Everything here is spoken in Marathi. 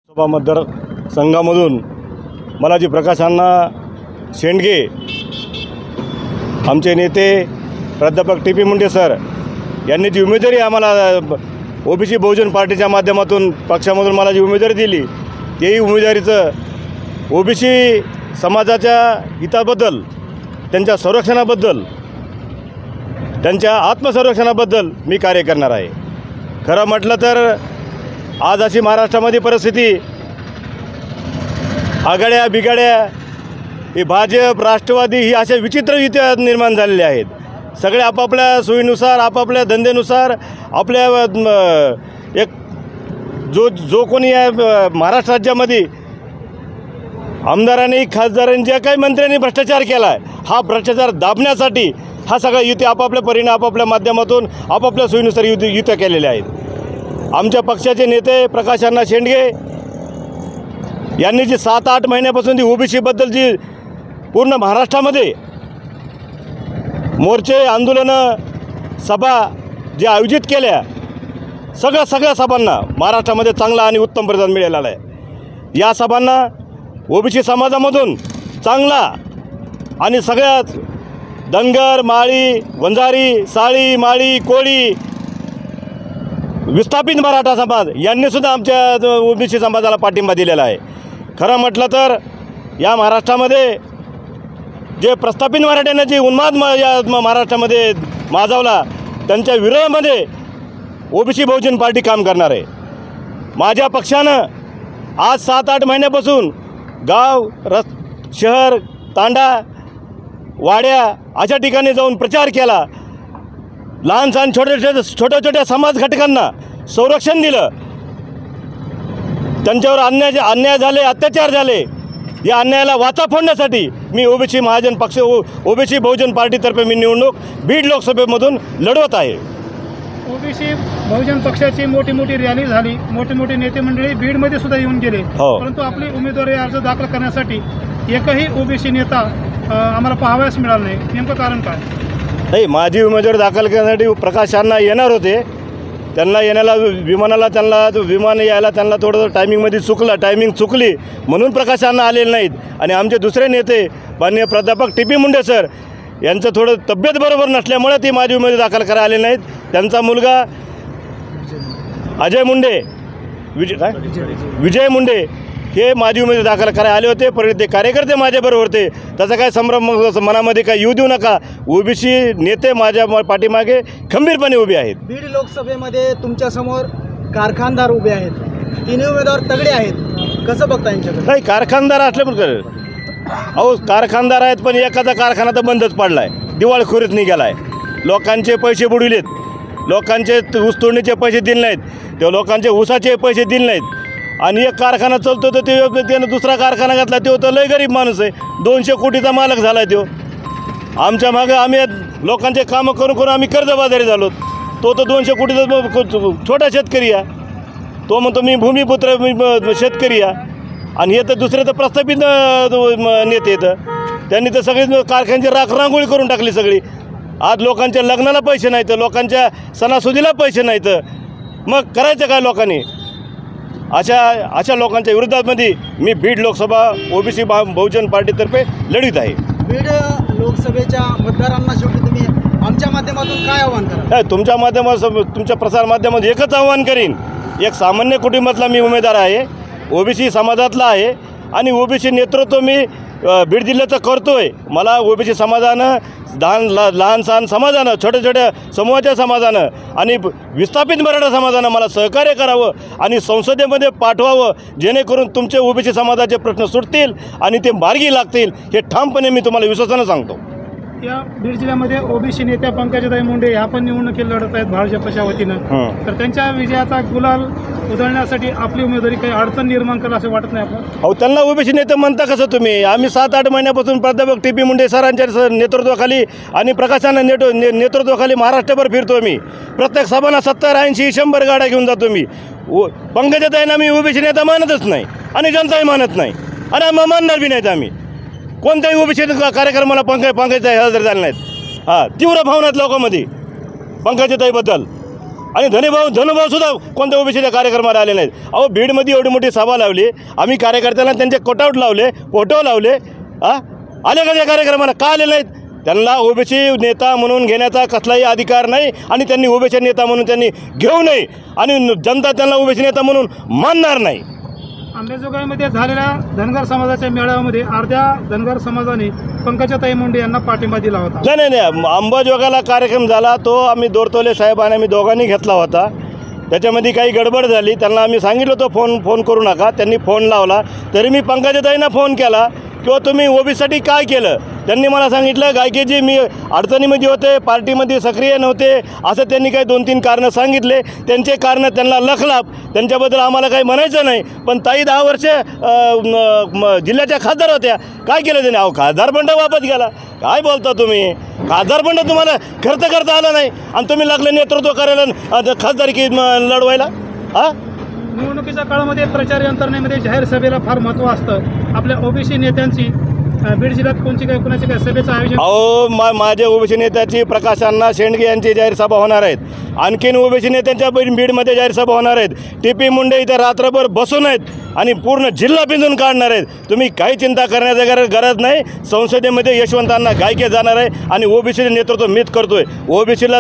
लोकसभा मतदार संघामधून मला जी प्रकाश अण्णा शेंडगे आमचे नेते प्राध्यापक टी पी मुंडे सर यांनी जी उमेदवारी आम्हाला ओबीसी बहुजन पार्टीच्या माध्यमातून पक्षामधून मला जी उमेदवारी दिली तेही उमेदवारीचं ओबीसी समाजाच्या हिताबद्दल, त्यांच्या संरक्षणाबद्दल, त्यांच्या आत्मसंरक्षणाबद्दल मी कार्य करणार आहे। खरं म्हटलं तर आज अशी महाराष्ट्रामध्ये परिस्थिती, आघाड्या बिघाड्या, ही भाजप राष्ट्रवादी ही अशा विचित्र युत्या निर्माण झालेल्या आहेत। सगळे आपापल्या सोयीनुसार, आपापल्या धंद्यानुसार, आपल्या एक जो कोणी महाराष्ट्र राज्यामध्ये आमदारांनी, खासदारांनी, ज्या काही मंत्र्यांनी भ्रष्टाचार केला आहे, हा भ्रष्टाचार दाबण्यासाठी हा सगळा युती आपापल्या परीने, आपापल्या माध्यमातून, आपापल्या सोयीनुसार युत्या केलेल्या आहेत। आमच्या पक्षाचे नेते प्रकाश अण्णा शेंडगे यांनी जी 7-8 महिन्यापासून ती ओबीसीबद्दल जी पूर्ण महाराष्ट्रामध्ये मोर्चे, आंदोलनं, सभा जे आयोजित केल्या, सगळ्या सभांना महाराष्ट्रामध्ये चांगला आणि उत्तम प्रतिसाद मिळालेला आहे। या सभांना ओबीसी समाजामधून चांगला आणि सगळ्यात धनगर, माळी, वंजारी, साळी, माळी, कोळी, विस्थापित मराठा समाज यांनीसुद्धा आमच्या ओबीसी समाजाला पाठिंबा दिलेला आहे। खरं म्हटलं तर या महाराष्ट्रामध्ये जे प्रस्थापित मराठ्यांना जी उन्माद या महाराष्ट्रामध्ये माजवला, त्यांच्या विरोधामध्ये ओबीसी बहुजन पार्टी काम करणार आहे। माझ्या पक्षानं आज 7-8 महिन्यापासून गाव, शहर, तांडा, वाड्या अशा ठिकाणी जाऊन प्रचार केला। लहान सहान छोट्या समाज घटकांना संरक्षण दिलं। त्यांच्यावर अन्याय झाले, अत्याचार झाले, या अन्यायाला वाचा फोडण्यासाठी मी ओबीसी महाजन पक्ष, ओबीसी बहुजन पार्टीतर्फे मी निवडणूक बीड लोकसभेमधून लढवत आहे। ओबीसी बहुजन पक्षाची मोठी रॅली झाली, मोठे नेते मंडळी बीडमध्ये सुद्धा येऊन गेले, परंतु आपली उमेदवारी अर्ज दाखल करण्यासाठी एकही ओबीसी नेता आम्हाला पाहावयास मिळाला नाही। नेमकं कारण काय? नाही, माझी उमेदवारी दाखल करण्यासाठी प्रकाश अण्णा येणार होते। त्यांना येण्याला विमान यायला त्यांना थोडं टायमिंग चुकली म्हणून प्रकाश अण्णा आलेले नाहीत। आणि आमचे दुसरे नेते माननीय प्राध्यापक टी पी मुंडे सर यांचं थोडं तब्येत बरोबर नसल्यामुळे ते माझी उमेदवारी दाखल करायला आले नाहीत। त्यांचा मुलगा अजय मुंडे, विजय मुंडे हे माझी उमेदवारी दाखल करायला आले होते, परंतु ते कार्यकर्ते माझ्याबरोबर होते। त्याचा काय संभ्रम मनामध्ये काय येऊ देऊ नका। ओबीसी नेते माझ्या पाठीमागे खंबीरपणे उभे आहेत। बीड लोकसभेमध्ये तुमच्यासमोर कारखानदार उभे आहेत, तिन्ही उमेदवार तगडे आहेत, कसं बघता यांच्याकडे? नाही, कारखानदार असल्यामुळे अहो कारखानदार आहेत, पण एखादा कारखाना तर बंदच पडला आहे, दिवाळखोरीत निघाला आहे। लोकांचे पैसे बुडविलेत, लोकांचे ऊस तोडणीचे पैसे दिले नाहीत, ते लोकांचे ऊसाचे पैसे दिले नाहीत। आणि एक कारखाना चालतो तर त्यानं दुसरा कारखाना घातला, तो तर लय गरीब माणूस आहे, 200 कोटीचा मालक झाला आहे तो। आमच्या मागं आम्ही लोकांचे कामं करून आम्ही कर्जबाजारी झालो। तो तर 200 कोटीचा छोटा शेतकरी आहे, तो म्हणतो मी भूमिपुत्र, मी शेतकरी आहे। आणि हे तर दुसरे तर प्रस्थापित नेते येतं, त्यांनी तर सगळी कारखान्याची रांगोळी करून टाकली सगळी। आज लोकांच्या लग्नाला पैसे नाहीत, लोकांच्या सणासुदीला पैसे नाहीत, मग करायचं काय लोकांनी? अशा लोकांच्या विरोधामध्ये मी बीड लोकसभा ओबीसी बहुजन पार्टीतर्फे लढीत आहे। बीड लोकसभेच्या मतदारांना शेवटी तुम्ही आमच्या माध्यमातून काय आव्हान करा? नाही, तुमच्या माध्यमातून, तुमच्या प्रसार माध्यमातून एकच आव्हान करीन, एक सामान्य कुटुंबातला मी उमेदवार आहे, ओबीसी समाजातला आहे आणि ओबीसी नेतृत्व मी बीड जिल्ह्याचं करतोय। मला ओबीसी समाजानं, लहान सहान समाजानं, छोट्या समूहाच्या समाजानं आणि विस्थापित मराठा समाजानं मला सहकार्य करावं आणि संसदेमध्ये पाठवावं, जेणेकरून तुमचे ओबीसी समाजाचे प्रश्न सुटतील आणि ते मार्गी लागतील, हे ठामपणे मी तुम्हाला विश्वासानं सांगतो। या बीड जिल्ह्यामध्ये ओबीसी नेत्या पंकजाताई मुंडे ह्या पण निवडणुकीला लढत आहेत भाजपच्या वतीनं, तर त्यांच्या विजयाचा गुलाल उधळण्यासाठी आपली उमेदवारी काही अडचण निर्माण करेल असं वाटत नाही आपण? अहो, त्यांना ओबीसी नेते म्हणता कसं तुम्ही? आम्ही 7-8 महिन्यापासून प्राध्यापक टी पी मुंडे सरांच्या नेतृत्वाखाली आणि प्रकाशांना नेतृत्वाखाली महाराष्ट्रभर फिरतो मी। प्रत्येक सभांना 70-80-100 गाड्या घेऊन जातो मी। पंकजाताईंना मी ओबीसी नेता मानतच नाही आणि जनताही मानत नाही आणि मानणार बी नाहीत। आम्ही कोणत्याही ओबीसी कार्यक्रमाला पंकजाताई हजर झाले नाहीत। तीव्र भावना आहेत लोकांमध्ये पंकजाताईबद्दल आणि धनुभाऊ सुद्धा कोणत्या ओबीसीच्या कार्यक्रमाला आले नाहीत. अहो बीडमध्ये एवढी मोठी सभा लावली, आम्ही कार्यकर्त्यांना त्यांचे कटआउट लावले, फोटो लावले, आले का त्या कार्यक्रमाला? का आले नाहीत? त्यांना ओबीसी नेता म्हणून घेण्याचा कसलाही अधिकार नाही आणि त्यांनी ओबीसी नेता म्हणून त्यांनी घेऊ नये आणि जनता त्यांना ओबीसी नेता म्हणून मानणार नाही. अंबेजोगाईमध्ये झालेल्या धनगर समाजाच्या मेळाव्यामध्ये अर्ध्या धनगर समाजाने पंकजाताई मुंडे यांना पाठिंबा दिला होता. नाही, अंबाजोगाईला कार्यक्रम झाला, तो आम्ही दोरतोले साहेबांनी आम्ही दोघांनी घेतला होता. त्याच्यामध्ये काही गडबड झाली, त्यांना आम्ही सांगितलं होतं फोन करू नका. त्यांनी फोन लावला, तरी मी पंकजाताईंना फोन केला किंवा तुम्ही ओबीसीसाठी काय केलं. त्यांनी मला सांगितलं गायकेजी मी अडचणीमध्ये होते, पार्टीमध्ये सक्रिय नव्हते, असं त्यांनी काही 2-3 कारणं सांगितले. त्यांचे कारणं त्यांना लखलाप, त्यांच्याबद्दल आम्हाला काही म्हणायचं नाही. पण ताई 10 वर्ष जिल्ह्याच्या खासदार होत्या, काय केलं त्यांनी? अहो खासदारपंड वापस गेला. काय बोलता तुम्ही? खासदारपंड तुम्हाला खर्च करता आला नाही आणि तुम्ही लागले नेतृत्व करायला खासदारकी लढवायला. निवडणुकीच्या काळामध्ये प्रचार यंत्रणेमध्ये जाहीर सभेला फार महत्त्व असतं. आपल्या ओबीसी नेत्यांची बीड जिल्ह्यात कुणाची काय सभेचं आयोजन? अहो माझ्या ओबीसी नेत्याची प्रकाश अण्णा शेंडगे यांची जाहीर सभा होणार आहेत. आणखीन ओबीसी नेत्यांच्या बीडमध्ये जाहीर सभा होणार आहेत. टी.पी. मुंडे इथे रात्रभर बसून आहेत आणि पूर्ण जिल्हा पिंजून काढणार आहेत. तुम्ही काही चिंता करण्याची गरज नाही. संसदेमध्ये यशवंतांना गायके जाणार आहे आणि ओबीसी नेतृत्व मीच करतोय. ओबीसीला